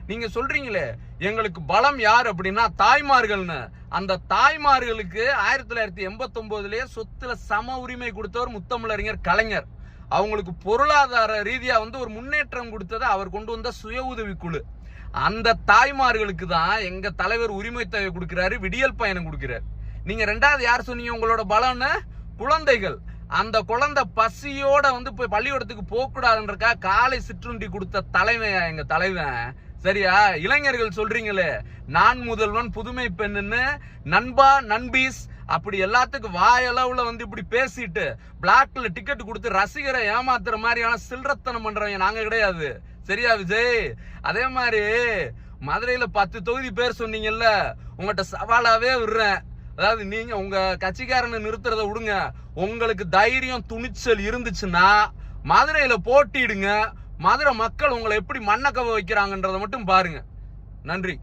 நீங்க சொல்றீங்களே எங்களுக்கு பலம் யார் அப்படின்னா தாய்மார்கள்னு. அந்த தாய்மார்களுக்கு 1989 சொத்துல சம உரிமை கொடுத்தவர் முத்தமிழறிஞர் கலைஞர். அவங்களுக்கு பொருளாதார ரீதியா ஒரு முன்னேற்றம் கொடுத்தது அவர் கொண்டு வந்த சுய உதவி குழு. அந்த தாய்மார்களுக்கு தான் எங்க தலைவர் உரிமை தொகை கொடுக்கிறாரு, விடியல் பயணம் கொடுக்கிறாரு. நீங்க ரெண்டாவது யார் சொன்னீங்க உங்களோட பலம்னு? குழந்தைகள். அந்த குழந்தை பசியோட போய் பள்ளிக்கூடத்துக்கு போக கூடாதுன்றக்கா காலை சிற்றுண்டி கொடுத்த தலைமையா எங்க தலைவன். சரியா? இளைஞர்கள் சொல்றீங்களே நான் முதல்வன் புதுமை பெண்ணுன்னு, நண்பா நண்பீஸ் அப்படி எல்லாத்துக்கும் வாயளவுல இப்படி பேசிட்டு பிளாக்ல டிக்கெட் கொடுத்து ரசிகரை ஏமாத்துற மாதிரியான சில்லறத்தனம் பண்றவங்க நாங்க கிடையாது. சரியா விஜய்? அதே மாதிரி மதுரையில 10 தொகுதி பேர் சொன்னீங்கல்ல, உங்கள்கிட்ட சவாலாவே விடுறேன். அதாவது நீங்க உங்க கட்சிக்காரனை நிறுத்துறத விடுங்க, உங்களுக்கு தைரியம் துணிச்சல் இருந்துச்சுன்னா மதுரையில போட்டிடுங்க. மதுரை மக்கள் உங்களை எப்படி மண்ணக்கவ வைக்கிறாங்கன்றத மட்டும் பாருங்க. நன்றி.